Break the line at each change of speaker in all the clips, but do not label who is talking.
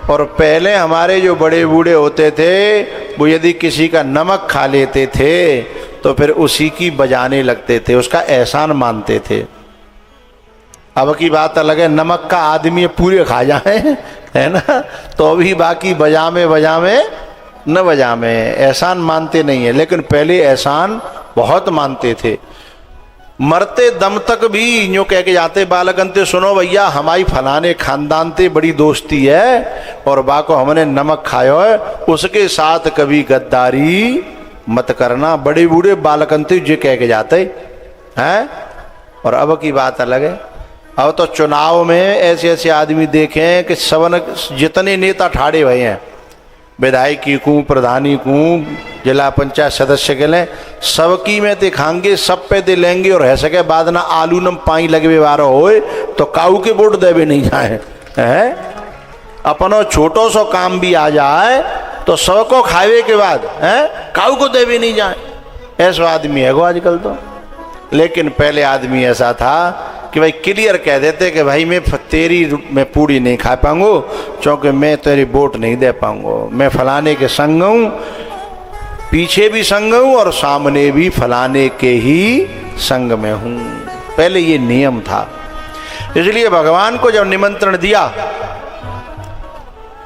और पहले हमारे जो बड़े बूढ़े होते थे वो यदि किसी का नमक खा लेते थे तो फिर उसी की बजाने लगते थे, उसका एहसान मानते थे। अब की बात अलग है, नमक का आदमी पूरे खा जाए है ना, तो अभी बाकी बजामे न बजामे, एहसान मानते नहीं है। लेकिन पहले एहसान बहुत मानते थे। मरते दम तक भी यूँ कह के जाते बालकंते, सुनो भैया हमारी फलाने खानदान ते बड़ी दोस्ती है और बाको हमने नमक खायो है, उसके साथ कभी गद्दारी मत करना। बड़े बूढ़े बालकंते जे कह के जाते हैं। और अब की बात अलग है। अब तो चुनाव में ऐसे ऐसे आदमी देखे हैं कि सबन जितने नेता ठाड़े हुए हैं, विधायकी को, प्रधानी को, जिला पंचायत सदस्य के लिए, सबकी में ते खाएंगे, सब पे दे लेंगे और है सके बाद ना आलू नम पाई लगे बारह होए तो काऊ के वोट देवे नहीं जाए है। अपनो छोटो सो काम भी आ जाए तो सबको खावे के बाद है काऊ को देवे नहीं जाए। ऐसा आदमी है वो आजकल तो। लेकिन पहले आदमी ऐसा था कि भाई क्लियर कह देते कि भाई मैं तेरी मैं पूड़ी नहीं खा पाऊंगा क्योंकि मैं तेरी वोट नहीं दे पाऊंगा, मैं फलाने के संग हूँ, पीछे भी संग हूँ और सामने भी फलाने के ही संग में हूँ। पहले ये नियम था। इसलिए भगवान को जब निमंत्रण दिया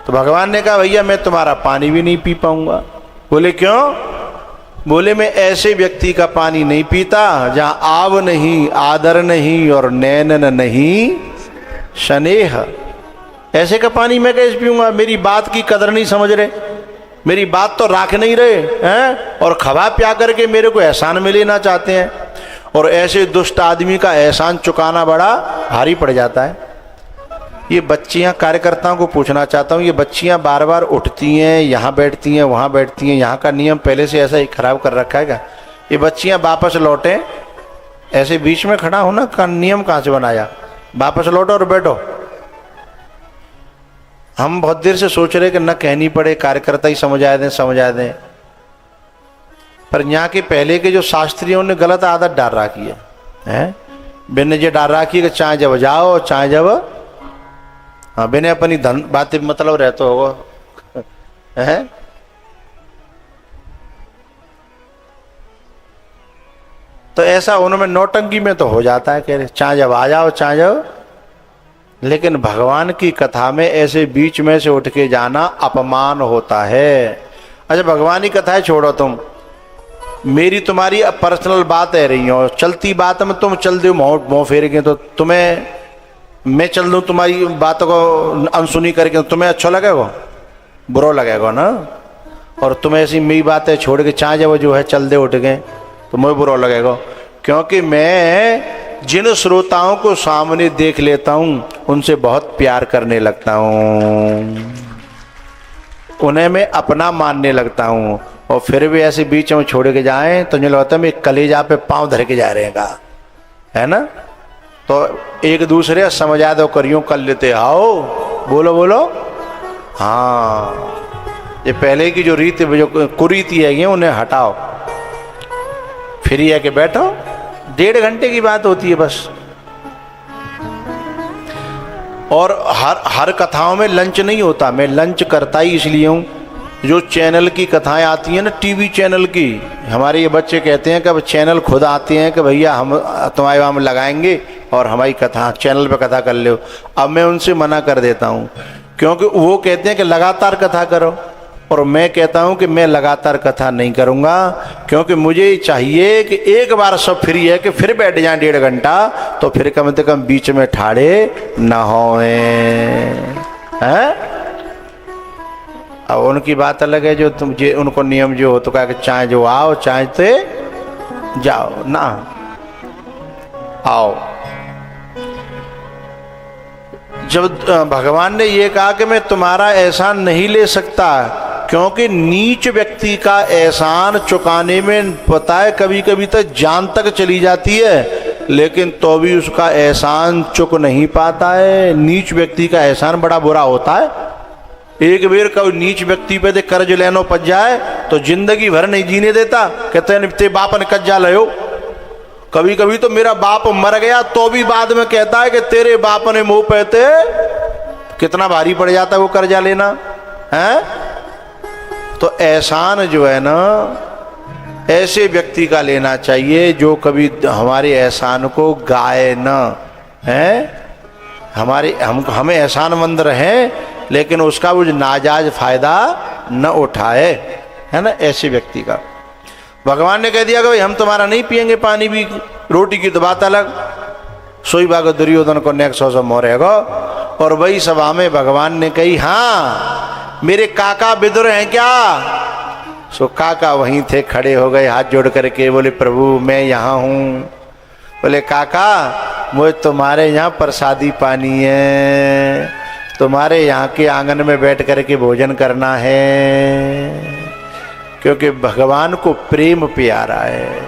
तो भगवान ने कहा भैया मैं तुम्हारा पानी भी नहीं पी पाऊंगा। बोले क्यों? बोले मैं ऐसे व्यक्ति का पानी नहीं पीता जहां आव नहीं, आदर नहीं और नैनन नहीं स्नेह। ऐसे का पानी मैं कैसे पीऊंगा? मेरी बात की कदर नहीं समझ रहे, मेरी बात तो राख नहीं रहे हैं और खवा प्या करके मेरे को एहसान में लेना चाहते हैं। और ऐसे दुष्ट आदमी का एहसान चुकाना बड़ा भारी पड़ जाता है। ये बच्चियां, कार्यकर्ताओं को पूछना चाहता हूँ, ये बच्चियां बार बार उठती हैं, यहाँ बैठती हैं, वहाँ बैठती हैं, यहाँ का नियम पहले से ऐसा ही खराब कर रखा है क्या? ये बच्चियां वापस लौटें, ऐसे बीच में खड़ा होना का नियम कहाँ से बनाया? वापस लौटो और बैठो। हम बहुत देर से सोच रहे कि न कहनी पड़े, कार्यकर्ता ही समझा दें, पर यहाँ के पहले के जो शास्त्रियों ने गलत आदत डाल रखी है। बिन जे डाल रखी है कि चाहे जब जाओ चाहे जब, हाँ बिने अपनी धन बातें मतलब रहता होगा है। तो ऐसा उनमें नौटंकी में तो हो जाता है, कह रहे चाहे जब आ जाओ चाहे जब। लेकिन भगवान की कथा में ऐसे बीच में से उठ के जाना अपमान होता है। अच्छा भगवान की कथाएं छोड़ो, तुम मेरी तुम्हारी पर्सनल बात है रही हो, चलती बात में तुम चल दो मुँह फेर के, तो तुम्हें मैं चल दूँ तुम्हारी बातों को अनसुनी करके, तुम्हें अच्छा लगेगा? बुरा लगेगा ना। और तुम्हें ऐसी मेरी बातें छोड़ के चाहे जब जो है चल दे उठ गए तो मुझे बुरा लगेगा। क्योंकि मैं जिन श्रोताओं को सामने देख लेता हूँ उनसे बहुत प्यार करने लगता हूँ, उन्हें मैं अपना मानने लगता हूँ। और फिर भी ऐसे बीच में छोड़ के जाएं तो मुझे लगता है मैं कलेजा पे पाँव धर के जा रहेगा, है ना। तो एक दूसरे समझा दो करियो कर लेते, आओ बोलो बोलो। हाँ ये पहले की जो रीति जो कुरीति है उन्हें हटाओ, फिर ये है कि बैठो। 1.5 घंटे की बात होती है बस। और हर कथाओं में लंच नहीं होता। मैं लंच करता ही इसलिए हूँ, जो चैनल की कथाएं आती हैं ना, टीवी चैनल की, हमारे ये बच्चे कहते हैं कि अब चैनल खुद आते हैं कि भैया हम तुम्हारे वहाँ में लगाएंगे और हमारी कथा चैनल पे कथा कर लो। अब मैं उनसे मना कर देता हूँ, क्योंकि वो कहते हैं कि लगातार कथा करो और मैं कहता हूँ कि मैं लगातार कथा नहीं करूँगा, क्योंकि मुझे चाहिए कि एक बार सब फ्री है कि फिर बैठ जाएं 1.5 घंटा, तो फिर कम से कम बीच में ठाड़े ना होए हैं। अब उनकी बात अलग है, जो तुम जे उनको नियम जो हो तो कहा कि चाहे जो आओ चाहे तो जाओ ना आओ। जब भगवान ने ये कहा कि मैं तुम्हारा एहसान नहीं ले सकता, क्योंकि नीच व्यक्ति का एहसान चुकाने में पता है कभी कभी तो जान तक चली जाती है, लेकिन तो भी उसका एहसान चुक नहीं पाता है। नीच व्यक्ति का एहसान बड़ा बुरा होता है। एक बेर कोई नीच व्यक्ति पे दे कर्ज लेनो पड़ जाए तो जिंदगी भर नहीं जीने देता। कहते हैं ते बाप ने कर्जा लो। कभी कभी तो मेरा बाप मर गया तो भी बाद में कहता है कि तेरे बाप ने मुंह पे थे कितना भारी पड़ जाता है वो कर्जा लेना है। तो एहसान जो है ना ऐसे व्यक्ति का लेना चाहिए जो कभी हमारे एहसान को गाए न है, हमें एहसानमंद रहें लेकिन उसका वो नाजायज फायदा न उठाए, है ना। ऐसे व्यक्ति का भगवान ने कह दिया कि भाई हम तुम्हारा नहीं पिएंगे पानी भी, रोटी की तो बात अलग। सोई बाग दुर्योधन को नेक सौ मोरेगो। और वही सभा में भगवान ने कही हाँ मेरे काका विदुर हैं क्या। सो काका वहीं थे, खड़े हो गए हाथ जोड़ करके, बोले प्रभु मैं यहाँ हूँ। बोले काका मुझे तुम्हारे यहाँ प्रसादी पानी है, तुम्हारे यहाँ के आंगन में बैठ करके भोजन करना है, क्योंकि भगवान को प्रेम प्यारा है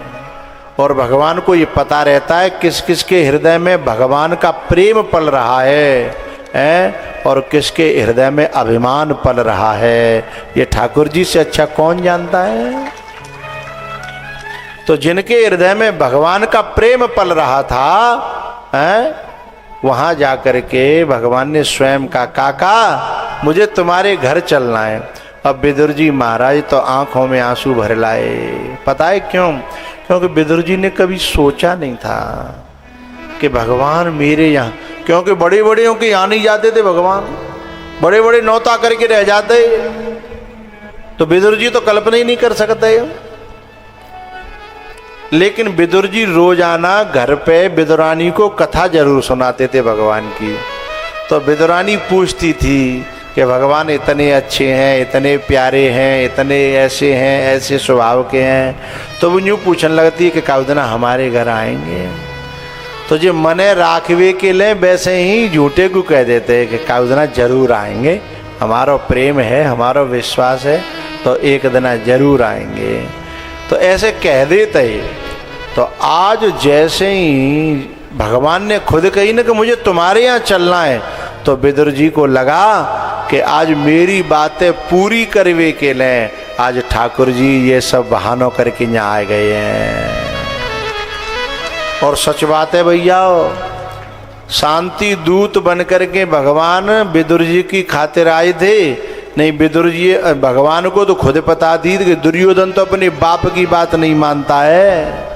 और भगवान को ये पता रहता है किस किस के हृदय में भगवान का प्रेम पल रहा है और किसके हृदय में अभिमान पल रहा है, ये ठाकुर जी से अच्छा कौन जानता है। तो जिनके हृदय में भगवान का प्रेम पल रहा था वहां जाकर के भगवान ने स्वयं कहा काका मुझे तुम्हारे घर चलना है। अब विदुर जी महाराज तो आंखों में आंसू भर लाए। पता है क्यों? क्योंकि विदुर जी ने कभी सोचा नहीं था कि भगवान मेरे यहाँ, क्योंकि बड़े बड़े के यहाँ नहीं जाते थे भगवान, बड़े बड़े नौता करके रह जाते, तो विदुर जी तो कल्पना ही नहीं कर सकते। लेकिन विदुर जी रोजाना घर पे विदुरानी को कथा जरूर सुनाते थे भगवान की। तो विदुरानी पूछती थी कि भगवान इतने अच्छे हैं, इतने प्यारे हैं, इतने ऐसे हैं, ऐसे स्वभाव के हैं, तो वो यूँ पूछने लगती है कि काउदना हमारे घर आएंगे। तो जो मने राखवे के लिए वैसे ही झूठे को कह देते हैं कि काउदना जरूर आएंगे, हमारा प्रेम है, हमारा विश्वास है, तो एक दिन जरूर आएंगे। तो ऐसे कह देते। तो आज जैसे ही भगवान ने खुद कही ना कि मुझे तुम्हारे यहाँ चलना है, तो विदुर जी को लगा कि आज मेरी बातें पूरी करवे के लिए आज ठाकुर जी ये सब बहानों करके यहाँ आ गए हैं। और सच बात है भैया, शांति दूत बन करके भगवान विदुर जी की खातिर आए थे। नहीं, विदुर जी भगवान को तो खुद पता थी कि दुर्योधन तो अपने बाप की बात नहीं मानता है,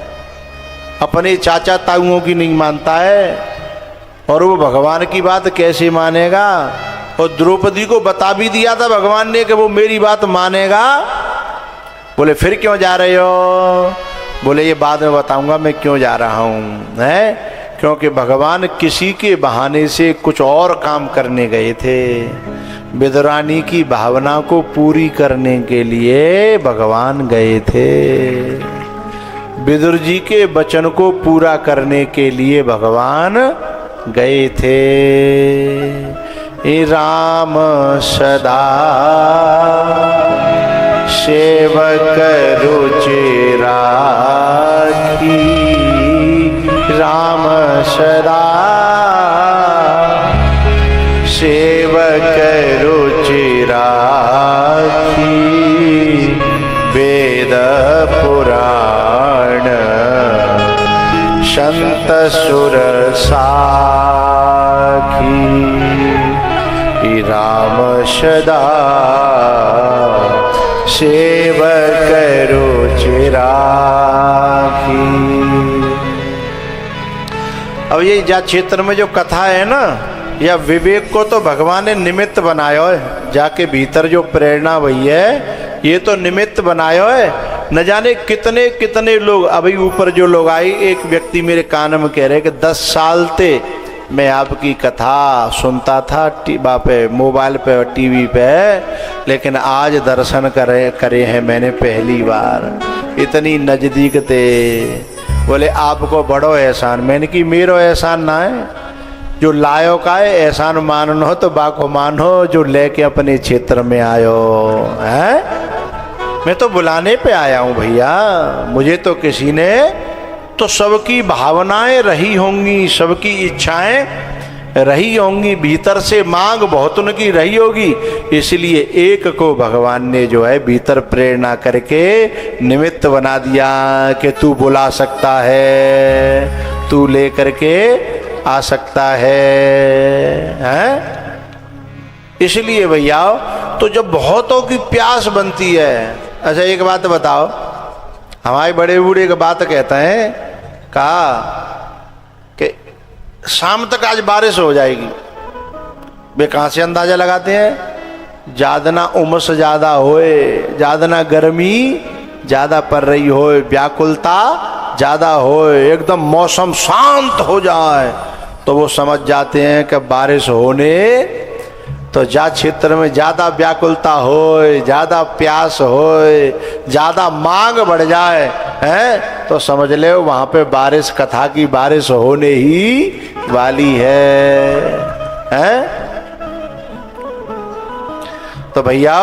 अपने चाचा ताऊओं की नहीं मानता है, और वो भगवान की बात कैसे मानेगा। और द्रौपदी को बता भी दिया था भगवान ने कि वो मेरी बात मानेगा। बोले फिर क्यों जा रहे हो? बोले ये बाद में बताऊंगा मैं क्यों जा रहा हूँ, है क्योंकि भगवान किसी के बहाने से कुछ और काम करने गए थे। विदुरानी की भावना को पूरी करने के लिए भगवान गए थे, विदुर जी के वचन को पूरा करने के लिए भगवान गए थे। राम सदा सेवक रुचि राखी, राम सदा सेवक रुचि राखी, वेद पुराण संत सुर साखी, राम सदा सेवक रुचि राखी। अब ये जा क्षेत्र में जो कथा है ना, या विवेक को तो भगवान ने निमित्त बनाया है, जाके भीतर जो प्रेरणा हुई है ये तो निमित्त बनाया है। न जाने कितने कितने लोग, अभी ऊपर जो लोग आए, एक व्यक्ति मेरे कान में कह रहे कि 10 साल थे मैं आपकी कथा सुनता था पे मोबाइल पे और टीवी पे, लेकिन आज दर्शन करे हैं मैंने पहली बार, इतनी नज़दीक थे। बोले आपको बड़ो एहसान। मैंने कि मेरो एहसान ना है, जो लायो का है एहसान मानो तो बाको मानो जो लेके अपने क्षेत्र में आयो है। मैं तो बुलाने पे आया हूँ भैया, मुझे तो किसी ने, तो सबकी भावनाएं रही होंगी, सबकी इच्छाएं रही होंगी, भीतर से मांग बहुत उनकी रही होगी, इसलिए एक को भगवान ने जो है भीतर प्रेरणा करके निमित्त बना दिया कि तू बुला सकता है, तू ले करके आ सकता है, हैं? इसलिए भैया तो जब बहुतों की प्यास बनती है, अच्छा एक बात बताओ, हमारे बड़े बूढ़े एक बात कहते हैं, कहा कि शाम तक आज बारिश हो जाएगी। वे कहाँ से अंदाजा लगाते हैं? ज्यादा ना उमस ज्यादा होए, ज्यादा ना गर्मी ज्यादा पड़ रही होए, व्याकुलता ज्यादा होए, एकदम मौसम शांत हो जाए तो वो समझ जाते हैं कि बारिश होने, तो जा क्षेत्र में ज्यादा व्याकुलता होए, ज्यादा प्यास होए, ज्यादा मांग बढ़ जाए हैं, तो समझ ले वहां पे बारिश, कथा की बारिश होने ही वाली है? तो भैया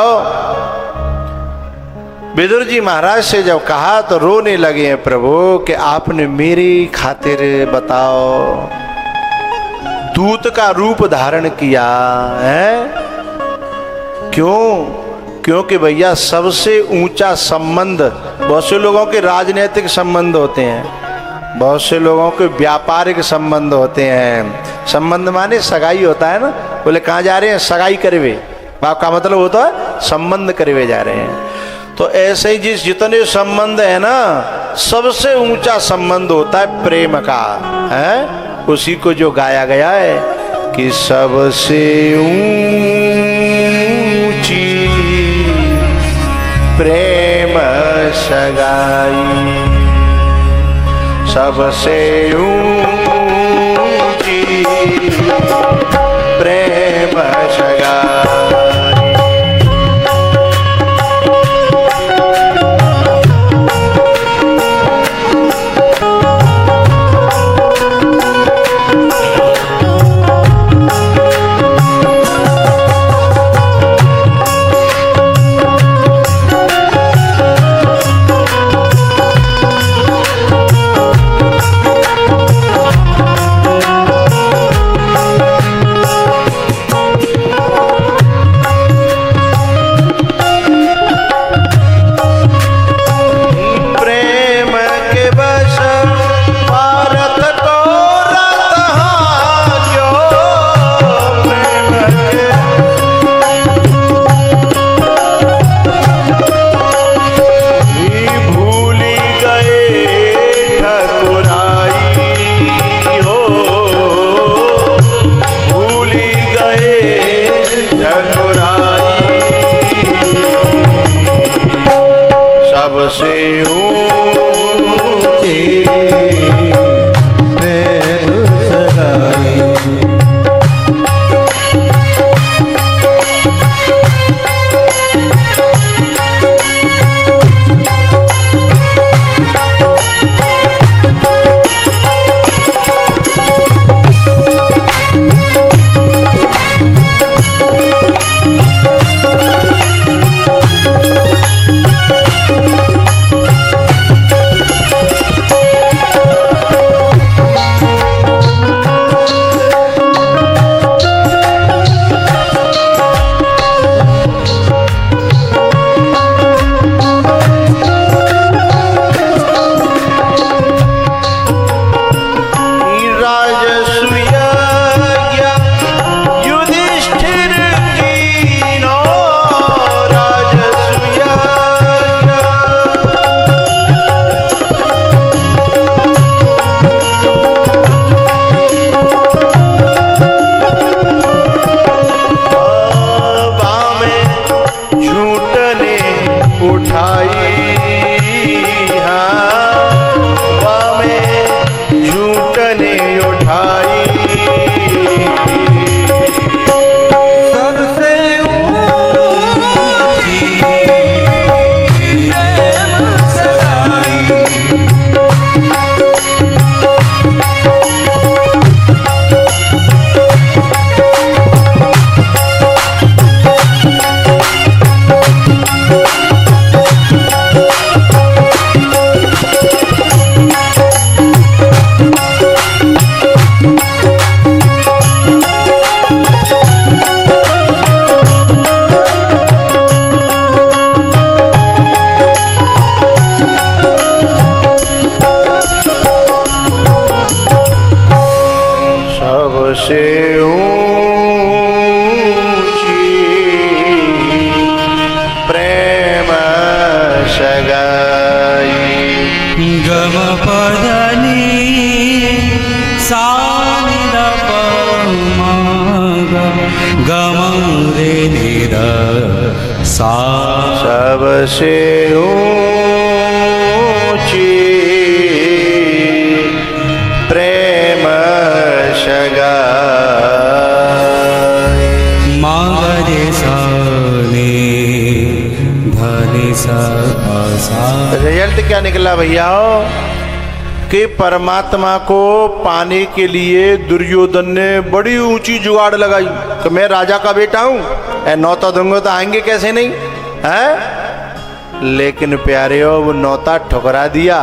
विदुर जी महाराज से जब कहा तो रोने लगे हैं, प्रभु कि आपने मेरी खातिर बताओ दूत का रूप धारण किया है, क्यों? क्योंकि भैया सबसे ऊंचा संबंध, बहुत से लोगों के राजनीतिक संबंध होते हैं, बहुत से लोगों के व्यापारिक संबंध होते हैं। संबंध माने सगाई होता है ना, बोले कहाँ जा रहे हैं? सगाई करवे, बाप का मतलब होता है संबंध करवे जा रहे हैं। तो ऐसे ही जितने संबंध है ना, सबसे ऊंचा संबंध होता है प्रेम का, है? उसी को जो गाया गया है कि सबसे ऊंची प्रेम सगाई, सबसे ऊंची प्रेम सगाई।
रे निरा सा
सबसे ऊंची प्रेम सगाई।
मागरे साने धने सा
रिजल्ट क्या निकला भैया कि परमात्मा को पाने के लिए दुर्योधन ने बड़ी ऊंची जुगाड़ लगाई कि मैं राजा का बेटा हूं, नौता दूंगा तो आएंगे कैसे नहीं है। लेकिन प्यारे वो नौता ठुकरा दिया।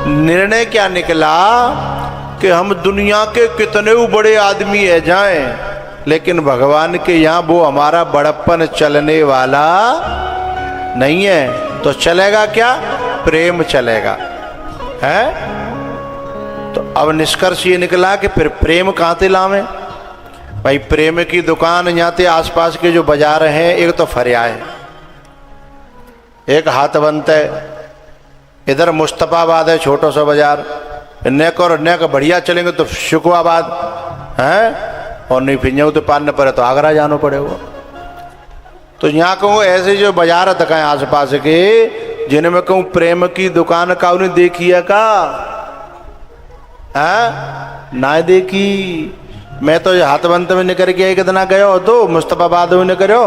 निर्णय क्या निकला कि हम दुनिया के कितने बड़े आदमी है जाएं, लेकिन भगवान के यहाँ वो हमारा बड़प्पन चलने वाला नहीं है। तो चलेगा क्या? प्रेम चलेगा है। तो अब निष्कर्ष ये निकला कि फिर प्रेम कहाँ से लावे भाई। प्रेम की दुकान यहाँ ते आसपास के जो बाजार हैं, एक तो फरिया है, एक हाथवंत है, इधर मुस्तफाबाद है छोटा सा बाजार, नेक और नेक बढ़िया चलेंगे तो शुकवाबाद है, और नहीं फिर तो पालने पड़े तो आगरा जाना पड़ेगा। तो यहाँ कहूँ ऐसे जो बाजार है तक आस पास के जिनमें कहूँ प्रेम की दुकान का उन्हें देखी है का ना देखी। मैं तो हाथवंत में निकल के एक दिन गयो तो मुस्तफाबाद में निकलो,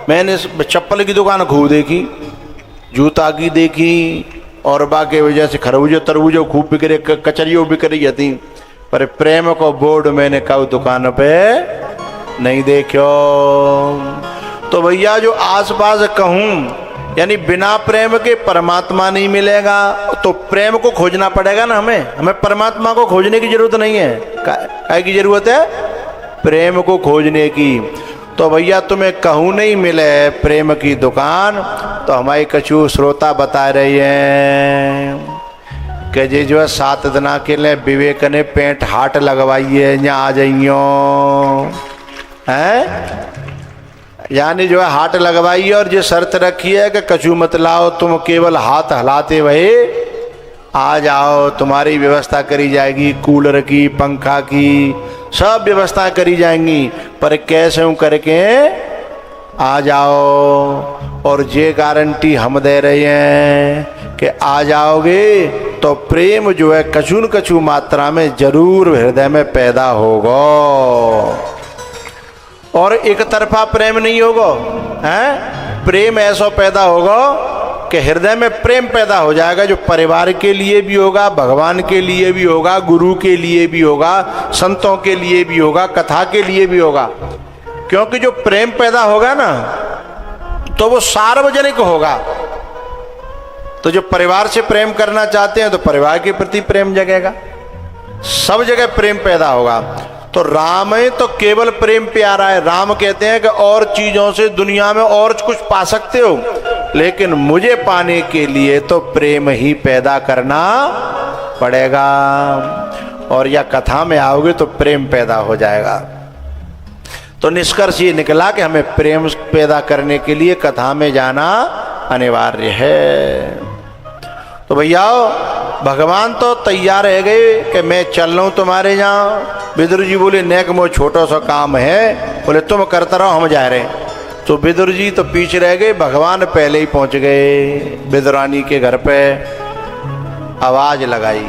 मैंने चप्पल की दुकान खूब देखी, जूता की देखी, और बाकी वजह से खरबूजे तरबूजे खूब बिक्रे, कचरियों बिक्री जाती, पर प्रेम को बोर्ड मैंने कहूँ दुकान पे नहीं देखो। तो भैया जो आसपास कहूँ यानी बिना प्रेम के परमात्मा नहीं मिलेगा, तो प्रेम को खोजना पड़ेगा ना हमें परमात्मा को खोजने की जरूरत नहीं है। काय की जरूरत है? प्रेम को खोजने की। तो भैया तुम्हें कहूँ नहीं मिले प्रेम की दुकान, तो हमारी कछु श्रोता बता रही हैं कि जी जो है 7 दिन के लिए विवेक ने पेंट हाट लगवाइए, यहाँ आ जाइयो हैं, यानी जो है हाट लगवाई और जो शर्त रखी है कि कछु मत लाओ, तुम केवल हाथ हलाते हुए आ जाओ, तुम्हारी व्यवस्था करी जाएगी, कूलर की, पंखा की, सब व्यवस्था करी जाएंगी, पर कैसे करके आ जाओ। और ये गारंटी हम दे रहे हैं कि आ जाओगे तो प्रेम जो है कछु न कछु मात्रा में जरूर हृदय में पैदा होगा, और एक तरफा प्रेम नहीं होगा हैं। प्रेम ऐसा पैदा होगा कि हृदय में प्रेम पैदा हो जाएगा, जो परिवार के लिए भी होगा, भगवान के लिए भी होगा, गुरु के लिए भी होगा, संतों के लिए भी होगा, कथा के लिए भी होगा। क्योंकि जो प्रेम पैदा होगा ना तो वो सार्वजनिक होगा। तो जो परिवार से प्रेम करना चाहते हैं तो परिवार के प्रति प्रेम जगेगा, सब जगह प्रेम पैदा होगा। तो राम है तो केवल प्रेम प्यारा है। राम कहते हैं कि और चीजों से दुनिया में और कुछ पा सकते हो, लेकिन मुझे पाने के लिए तो प्रेम ही पैदा करना पड़ेगा। और या कथा में आओगे तो प्रेम पैदा हो जाएगा। तो निष्कर्ष ये निकला कि हमें प्रेम पैदा करने के लिए कथा में जाना अनिवार्य है। तो भैया भगवान तो तैयार रह गए कि मैं चल रहा हूँ तुम्हारे यहाँ। विदुर जी बोले नेक मो छोटा सा काम है, बोले तुम करता रहो हम जा रहे हैं। तो विदुर जी तो पीछे रह गए, भगवान पहले ही पहुँच गए विदुरानी के घर पे। आवाज लगाई,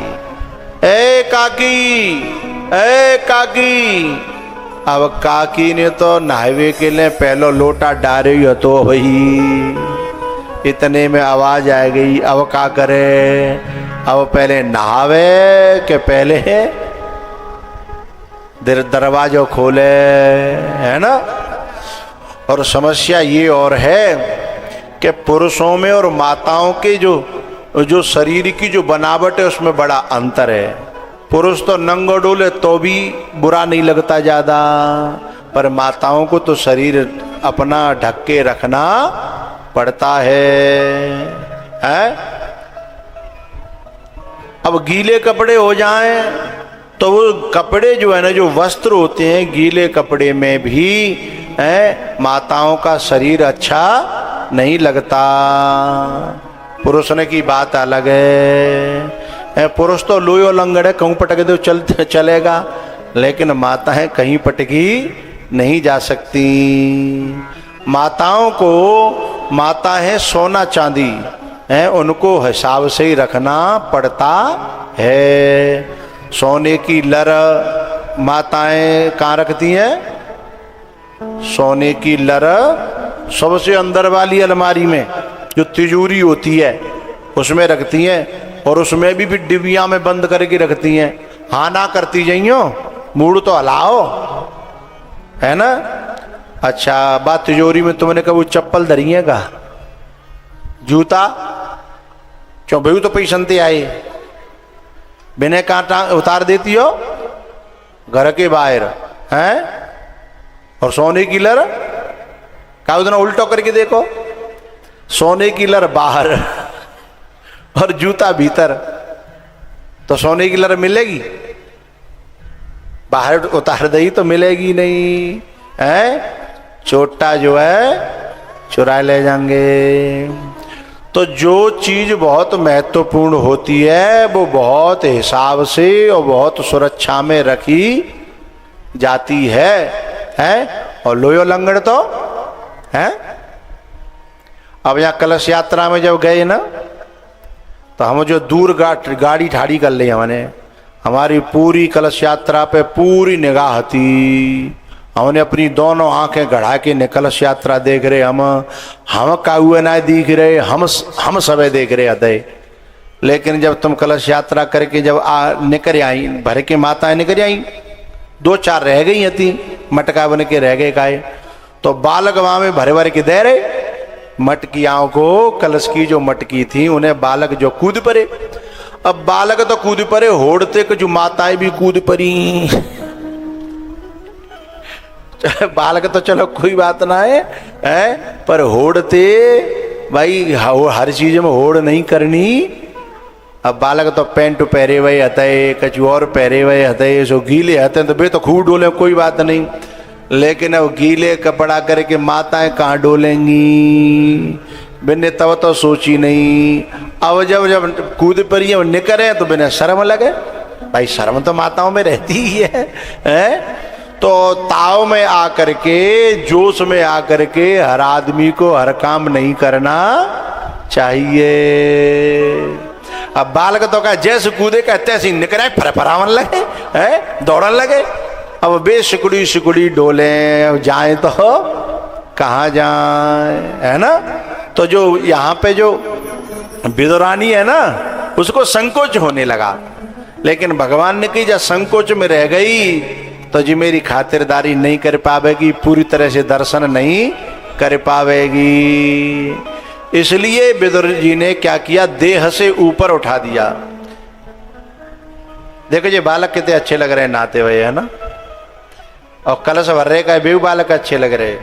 ए काकी, ए काकी। अब काकी ने तो नहावे के लिए पहलो लोटा डारे ही तो भाई, इतने में आवाज आ गई। अब क्या करे, अब पहले नहावे के पहले दरवाजो खोले, है ना। और समस्या ये और है कि पुरुषों में और माताओं के जो शरीर की जो बनावट है उसमें बड़ा अंतर है। पुरुष तो नंगो डोले तो भी बुरा नहीं लगता ज़्यादा, पर माताओं को तो शरीर अपना ढक के रखना पड़ता है। अब गीले कपड़े हो जाएं तो वो कपड़े जो है ना, जो वस्त्र होते हैं गीले कपड़े में भी माताओं का शरीर अच्छा नहीं लगता। पुरुष ने की बात अलग है। पुरुष तो लोयो लंगड़ है, कहूँ पटक दो चलेगा, लेकिन माता है कहीं पटकी नहीं जा सकती। माताओं को, माता है सोना चांदी है, उनको हिसाब से ही रखना पड़ता है। सोने की लर माताएं कहाँ रखती हैं? सोने की लर सबसे अंदर वाली अलमारी में, जो तिजोरी होती है उसमें रखती हैं, और उसमें भी डिबिया में बंद करके रखती हैं। हाँ ना करती जाइयो, मूड तो हलाओ, है ना। अच्छा, बात तिजोरी में तुमने कभी चप्पल धरी है का? जूता क्यों भाई, तो पैसनते आए बिना कांटा उतार देती हो घर के बाहर, हैं? और सोने की लर का उतना उल्टो करके देखो, सोने की लर बाहर और जूता भीतर, तो सोने की लर मिलेगी? बाहर उतार दई तो मिलेगी नहीं, है? छोटा जो है चुरा ले जाएंगे। तो जो चीज बहुत महत्वपूर्ण होती है वो बहुत हिसाब से और बहुत सुरक्षा में रखी जाती है? और लोयो लंगड़ तो है। अब यहाँ कलश यात्रा में जब गए ना, तो हम जो दूर गाड़ी ठाड़ी कर ली हमने, हमारी पूरी कलश यात्रा पे पूरी निगाह थी। हमने अपनी दोनों आंखें गढ़ा के ने कलश यात्रा देख रहे, हम काहुए ना दिख रहे, हम सबे देख रहे अदय। लेकिन जब तुम कलश यात्रा करके जब निकल आई, भर के माताएं निकल आई, 2-4 रह गई थी, मटका बन के रह गए काए, तो बालक वहां में भरे भर के दे रहे मटकियाओं को। कलश की जो मटकी थी उन्हें बालक जो कूद पड़े। अब बालक तो कूद पड़े, होड़ते कि जो माताएं भी कूद पड़ी। बालक तो चलो कोई बात ना है, पर होड़ते भाई हर चीज में होड़ नहीं करनी। अब बालक तो पेंट पहरे हुए हते, कछु और पहरे हुए हते, सो गीले हते तो बे तो खूब डोले, कोई बात नहीं। लेकिन अब गीले कपड़ा करके माताएं कहाँ डोलेंगी? बिने तब तो सोची नहीं। अब जब जब कूद पड़ी है निकले तो बिना शर्म लगे, भाई शर्म तो माताओं में रहती ही है? तो ताव में आकर के, जोश में आकर के हर आदमी को हर काम नहीं करना चाहिए। अब बालक तो कहा जैसे कूदे का तैसे निकले, फरफरावन लगे, दौड़न लगे। अब बे सिकुड़ी सिकुड़ी डोले, अब जाए तो कहाँ जाए, है ना। तो जो यहाँ पे जो विदुरानी है ना, उसको संकोच होने लगा। लेकिन भगवान ने कही जब संकोच में रह गई तो जी मेरी खातिरदारी नहीं कर पावेगी, पूरी तरह से दर्शन नहीं कर पावेगी। इसलिए विदुर जी ने क्या किया, देह से ऊपर उठा दिया। देखो ये बालक कितने अच्छे लग रहे हैं नहाते हुए, है ना। और कलश भर रहे का बेऊ बालक अच्छे लग रहे।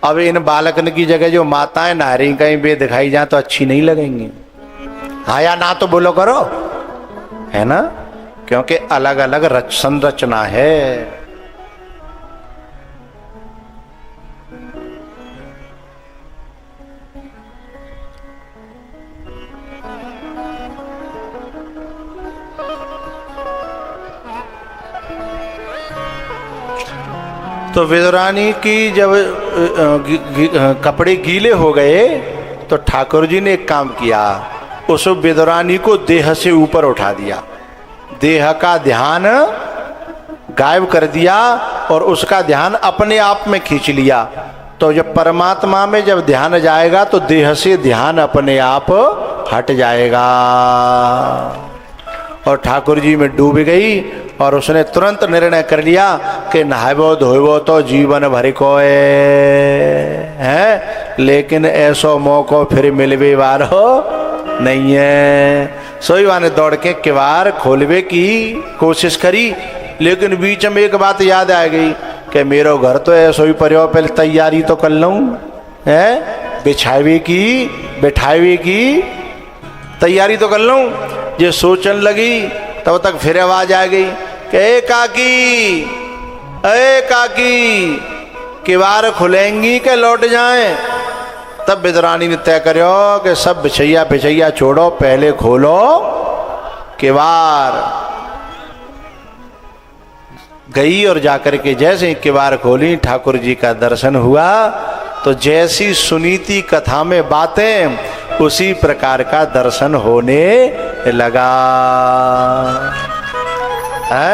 अब इन बालकन की जगह जो माताएं नहा रही कहीं बे दिखाई जाए तो अच्छी नहीं लगेंगी। हाँ या ना तो बोलो करो, है ना, क्योंकि अलग अलग संरचना है। तो विदुरानी की जब कपड़े गीले हो गए तो ठाकुर जी ने एक काम किया, उस विदुरानी को देह से ऊपर उठा दिया, देह का ध्यान गायब कर दिया और उसका ध्यान अपने आप में खींच लिया। तो जब परमात्मा में जब ध्यान जाएगा तो देह से ध्यान अपने आप हट जाएगा। और ठाकुर जी में डूब गई और उसने तुरंत निर्णय कर लिया कि नहाबो धोबो तो जीवन भर को है, लेकिन ऐसो मौको फिर मिलवे वारो नहीं है। सोई वाने दौड़ के किवाड़ खोलवे की कोशिश करी, लेकिन बीच में एक बात याद आ गई कि मेरो घर तो ऐसो ही परियो, पहले तैयारी तो कर लूँ, है बिछावे की बैठावे की तैयारी तो कर लूँ। ये सोचने लगी तब तक फिर आवाज आ गई कि ए काकी किवाड़ खुलेंगी कि लौट जाएं? तब विदुरानी ने तय करो कि सब बिछैया बिछैया छोड़ो, पहले खोलो किवाड़। गई और जाकर के जैसे ही किवाड़ खोली, ठाकुर जी का दर्शन हुआ। तो जैसी सुनीति कथा में बातें, उसी प्रकार का दर्शन होने लगा। है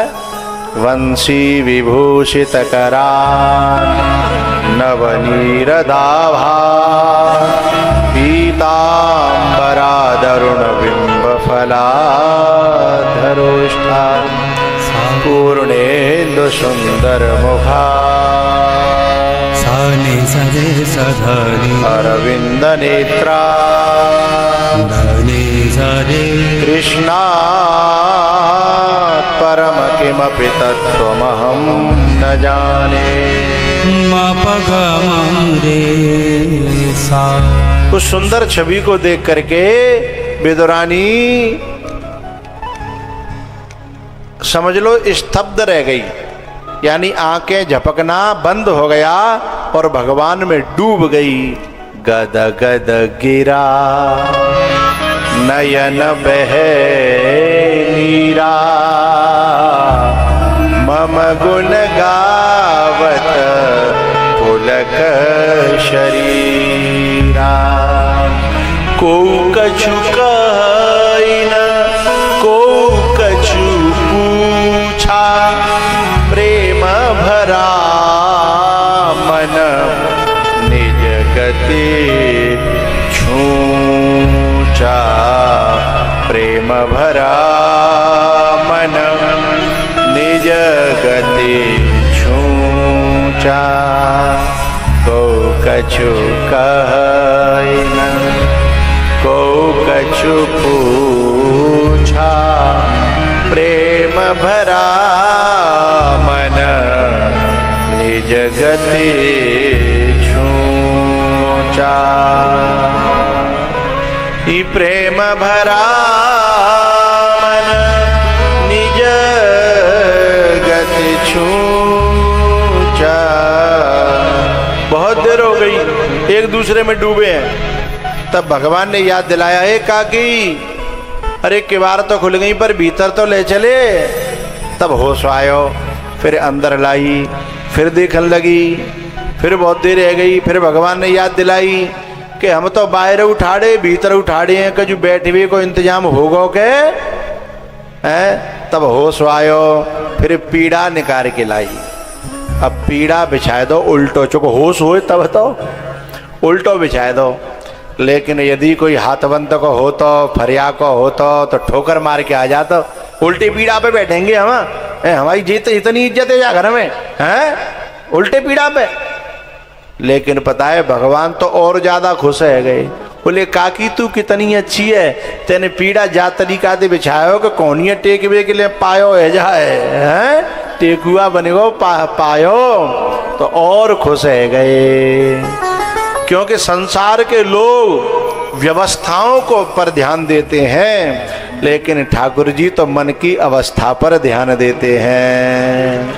वंशी विभूषित करान नवनीरदाभा पीतांबरा दरुण बिंब फलाधरोष्ठा पूर्णेन्दु सुंदर मुखा
सानि सरे सधनि
अरविंद नेत्रा
धनि सरे
कृष्णात् परम किमपि तत्त्वमहं न जाने।
मपगमं रे सा।
उस सुंदर छवि को देख करके विदुरानी समझ लो स्तब्ध रह गई, यानी आंखें झपकना बंद हो गया और भगवान में डूब गई। गद गद गिरा नयन बहे नीरा मम गुण गावत पुलक शरीरा। को कछु कहिन को कछु पूछा, प्रेम भरा मन निज गति छूचा। प्रेम भरा मन निज गति छूचा। को कछु कहिन को कछु पूछा, प्रेम भरा मन निज गति छूचा। ई प्रेम भरा मन निज गति छूचा। बहुत देर हो गई, एक दूसरे में डूबे हैं। तब भगवान ने याद दिलाया, हे काकी, अरे किवाड़ तो खुल गई पर भीतर तो ले चले। तब होश आयो, फिर अंदर लाई, फिर देखने लगी, फिर बहुत देर रह गई। फिर भगवान ने याद दिलाई कि हम तो बाहर उठाड़े भीतर उठाड़े हैं, कि जो बैठवे को इंतजाम होगा के हैं। तब होश आयो, फिर पीड़ा निकाल के लाई। अब पीड़ा बिछाए दो उल्टो, चुको होश हो तब तो उल्टो बिछाए दो। लेकिन यदि कोई हाथवंत को हो तो, फरिया को हो तो ठोकर मार के आ जाता, उल्टी पीड़ा पे बैठेंगे हम। हमारी जीत इतनी इज्जत है या घर में, हैं उल्टे पीड़ा पे। लेकिन पता है भगवान तो और ज्यादा खुश है गए। बोले काकी तू कितनी अच्छी है, तेने पीड़ा जा तरीका दे बिछायो कि कौनिया टेकवे के लिए पायो है जाए, हैं टेकुआ बनेगो पायो तो और खुश है गए। क्योंकि संसार के लोग व्यवस्थाओं को पर ध्यान देते हैं, लेकिन ठाकुर जी तो मन की अवस्था पर ध्यान देते हैं।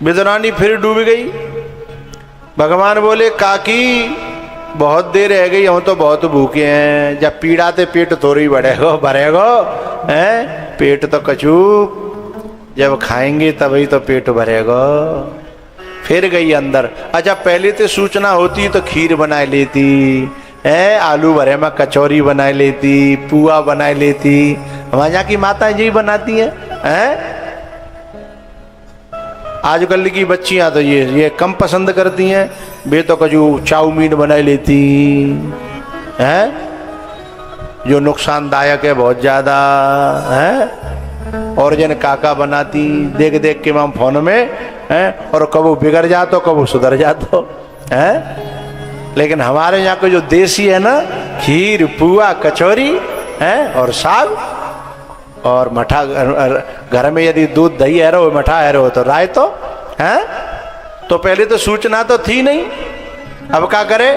विदुरानी फिर डूब गई। भगवान बोले काकी बहुत देर रह गई, हम तो बहुत भूखे हैं। जब पीड़ा ते पेट थोड़ी बढ़ेगो भरेगो, हैं पेट तो कछु जब खाएंगे तभी तो पेट भरेगो। फिर गई अंदर। अच्छा पहले तो सूचना होती तो खीर बना लेती, है आलू भरे में कचौरी बना लेती, पुआ बना लेती। हमारे यहाँ की माताएं यही बनाती हैं। आजकल की बच्चियां तो ये कम पसंद करती हैं। वे तो कजू चाउमीन बना लेती हैं, जो नुकसानदायक है बहुत ज़्यादा है। और जन काका बनाती देख देख के हम फोन में हैं, और कबू बिगड़ जातो कबू सुधर जातो हैं। लेकिन हमारे यहाँ को जो देसी है ना, खीर पुआ कचौरी है और साग और मठा। घर में यदि दूध दही है रो मठा है रो तो राय तो है। तो पहले तो सूचना तो थी नहीं, अब क्या करे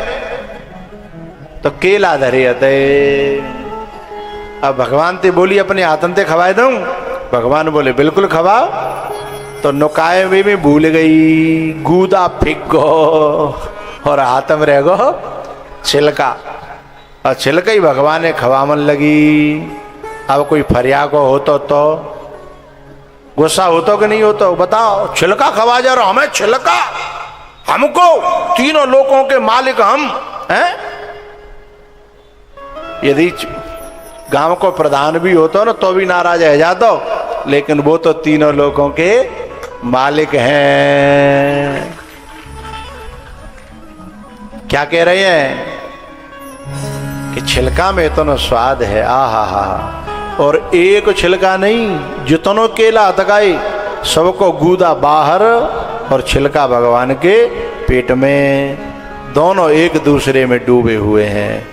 तो केला धरे अते। अब भगवान ते बोली अपने हाथन ते खवाए दूं। भगवान बोले बिल्कुल खवाओ। तो नुकाए में भी भूल गई, गूदा फिक गो और हाथ में रह गो छिलका, और छिलका ही भगवान ने खवामन लगी। अब कोई फरिया को होतो तो गुस्सा होतो कि नहीं होतो? बताओ, छिलका खवा जा रहा, हमें छिलका, हमको तीनों लोगों के मालिक हम हैं। यदि गांव को प्रधान भी होता ना तो भी नाराज रह जाता, लेकिन वो तो तीनों लोगों के मालिक हैं। क्या कह रहे हैं कि छिलका में इतना स्वाद है, आहा हा। और एक छिलका नहीं, जितनों केला हतकाए सबको गूदा बाहर, और छिलका भगवान के पेट में, दोनों एक दूसरे में डूबे हुए हैं।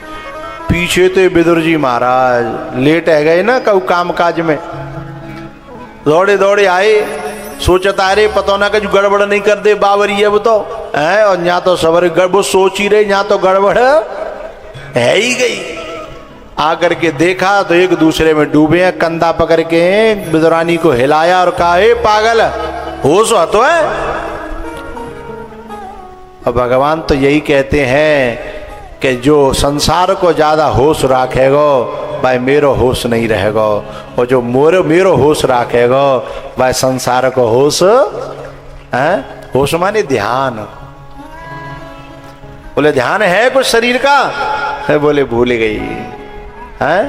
पीछे तो विदुर जी महाराज लेट है गए ना कऊ काम काज में, दौड़े दौड़े आए, सोचता अरे पता ना कुछ गड़बड़ नहीं कर दे बावरी है वो तो है, और यहाँ तो सबर वो सोच ही रहे यहाँ तो गड़बड़ है ही गई। आकर के देखा तो एक दूसरे में डूबे हैं, कंधा पकड़ के विदुरानी को हिलाया और कहा हे पागल, होश तो है। और भगवान तो यही कहते हैं कि जो संसार को ज्यादा होश राखेगो भाई मेरो होश नहीं रहेगा, और जो मेरो होश राखेगा भाई संसार को होश है। होश माने ध्यान। बोले ध्यान है कुछ शरीर का है? बोले भूल गई है।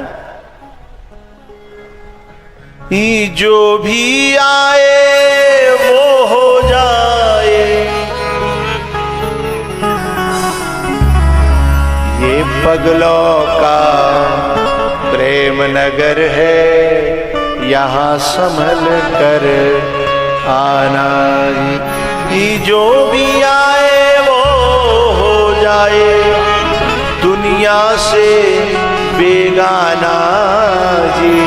ये जो भी आए वो हो जाए, ये पगलों का प्रेम नगर है, यहाँ संभल कर आना। ये जो भी आए वो हो जाए, दुनिया से बेगाना जी।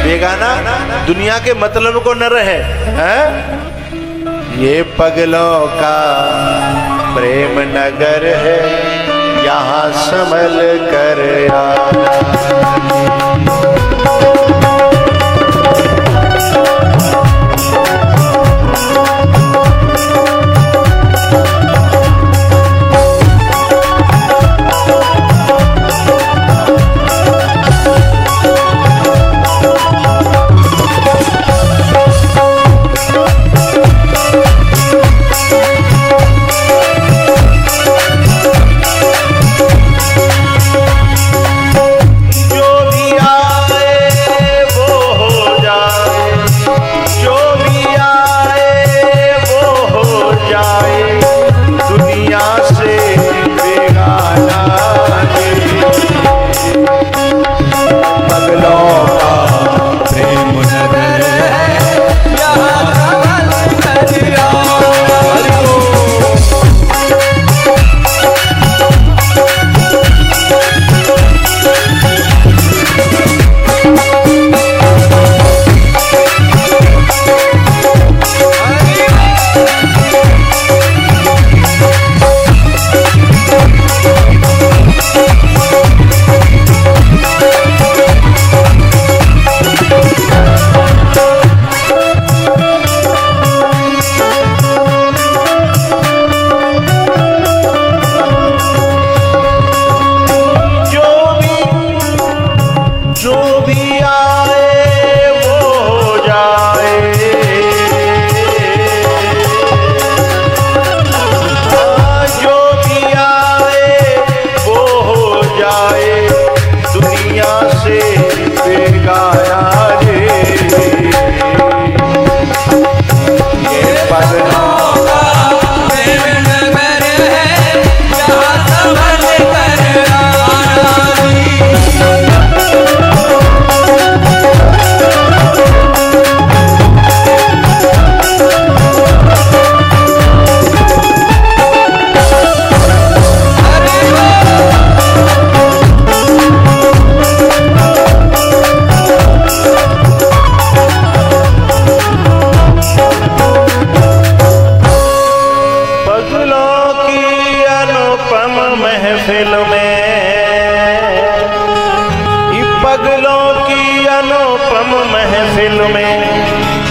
बेगाना दुनिया के मतलब को न रहे हैं। ये पगलों का प्रेम नगर है, यहाँ संभल कर आना।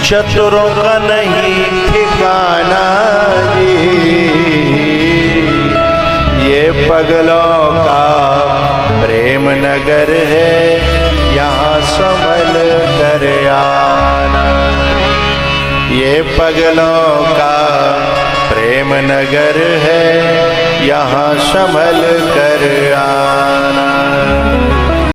चतुरों का नहीं ठिकाना जी। पगलों का प्रेम नगर है, यहाँ संभल कर आना। ये पगलों का प्रेम नगर है, यहाँ संभल कर आना।